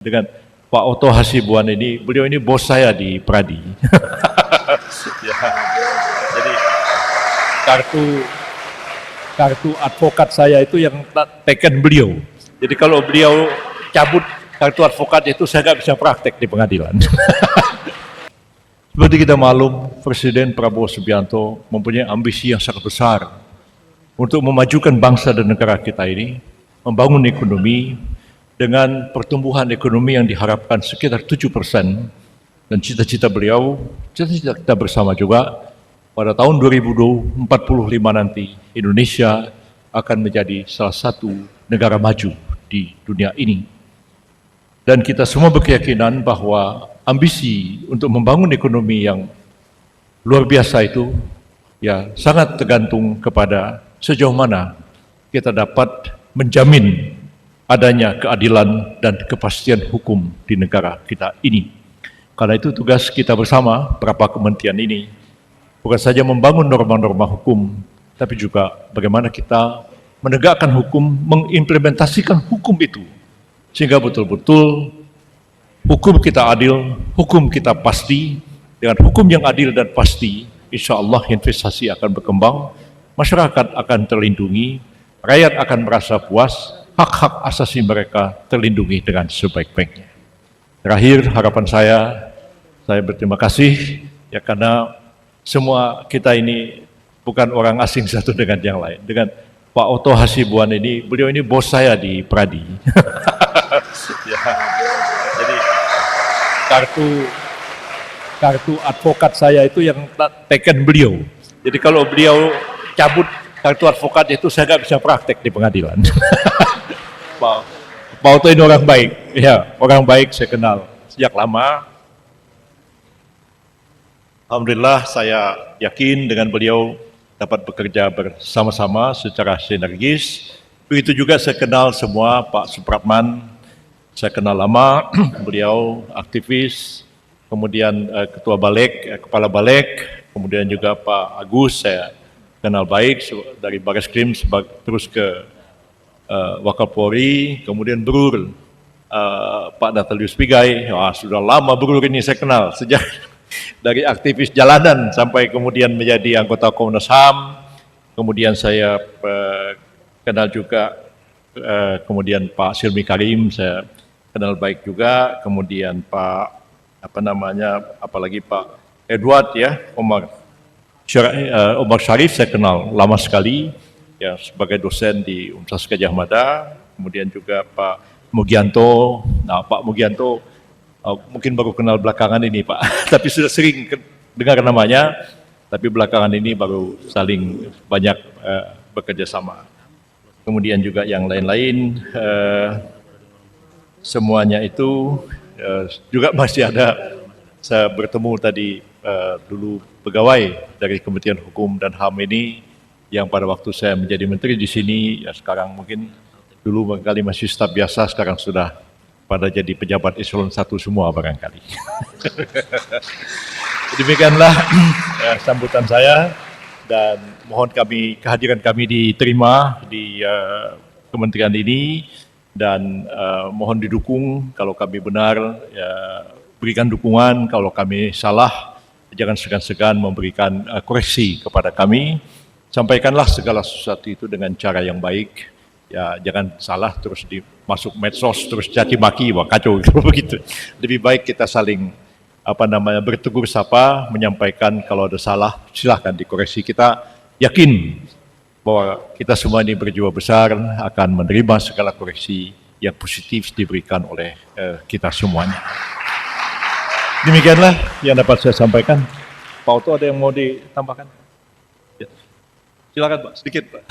dengan Pak Oto Hasibuan ini, beliau ini bos saya di Pradi. Ya, jadi kartu advokat saya itu yang teken beliau. Jadi kalau beliau cabut kartu advokat itu, saya nggak bisa praktek di pengadilan. Seperti kita maklum, Presiden Prabowo Subianto mempunyai ambisi yang sangat besar untuk memajukan bangsa dan negara kita ini, membangun ekonomi dengan pertumbuhan ekonomi yang diharapkan sekitar 7%, dan cita-cita beliau, cita-cita kita bersama juga, pada tahun 2045 nanti Indonesia akan menjadi salah satu negara maju di dunia ini. Dan kita semua berkeyakinan bahwa ambisi untuk membangun ekonomi yang luar biasa itu ya sangat tergantung kepada sejauh mana kita dapat menjamin adanya keadilan dan kepastian hukum di negara kita ini. Karena itu tugas kita bersama, beberapa kementerian ini, bukan saja membangun norma-norma hukum, tapi juga bagaimana kita menegakkan hukum, mengimplementasikan hukum itu, sehingga betul-betul hukum kita adil, hukum kita pasti. Dengan hukum yang adil dan pasti, insya Allah investasi akan berkembang, masyarakat akan terlindungi, rakyat akan merasa puas, hak-hak asasi mereka terlindungi dengan sebaik-baiknya. Terakhir, harapan saya berterima kasih ya, karena semua kita ini bukan orang asing satu dengan yang lain. Dengan Pak Oto Hasibuan ini, beliau ini bos saya di Pradi. Ya, jadi kartu advokat saya itu yang teken beliau. Jadi kalau beliau cabut kartu advokat itu, saya nggak bisa praktek di pengadilan. Pak Oto ini orang baik, ya, orang baik, saya kenal sejak lama. Alhamdulillah, saya yakin dengan beliau dapat bekerja bersama-sama secara sinergis. Begitu juga saya kenal semua, Pak Supratman, saya kenal lama, beliau aktivis, kemudian Ketua Balik, Kepala Balik, kemudian juga Pak Agus, saya kenal baik dari Bareskrim terus ke Wakapolri, kemudian Brur, Pak Natalius Pigai. Wah, sudah lama Brur ini saya kenal, sejak dari aktivis jalanan sampai kemudian menjadi anggota Komnas HAM. Kemudian saya kenal juga kemudian Pak Silmi Karim, saya kenal baik juga. Kemudian Pak apalagi Pak Edward ya, Omar Syarif saya kenal lama sekali ya, sebagai dosen di Universitas Gadjah Mada. Kemudian juga Pak Mugianto. Nah, Pak Mugianto mungkin baru kenal belakangan ini Pak, tapi sudah sering dengar namanya, tapi belakangan ini baru saling banyak bekerja sama. Kemudian juga yang lain-lain, semuanya itu juga masih ada. Saya bertemu tadi dulu pegawai dari Kementerian Hukum dan HAM ini, yang pada waktu saya menjadi menteri di sini, ya sekarang mungkin dulu barangkali masih staf biasa, sekarang sudah pada jadi pejabat eselon 1 semua barangkali. Demikianlah sambutan saya, dan mohon kehadiran kami diterima di kementerian ini, dan mohon didukung kalau kami benar, ya, berikan dukungan. Kalau kami salah, jangan segan-segan memberikan koreksi kepada kami. Sampaikanlah segala sesuatu itu dengan cara yang baik. Ya, jangan salah terus masuk medsos terus caci maki, wah kacau gitu begitu. Lebih baik kita saling bertegur sapa, menyampaikan kalau ada salah silahkan dikoreksi. Kita yakin bahwa kita semua ini berjiwa besar akan menerima segala koreksi yang positif diberikan oleh kita semuanya. Demikianlah yang dapat saya sampaikan. Pak Oto, ada yang mau ditambahkan? Ya. Silakan Pak, sedikit Pak.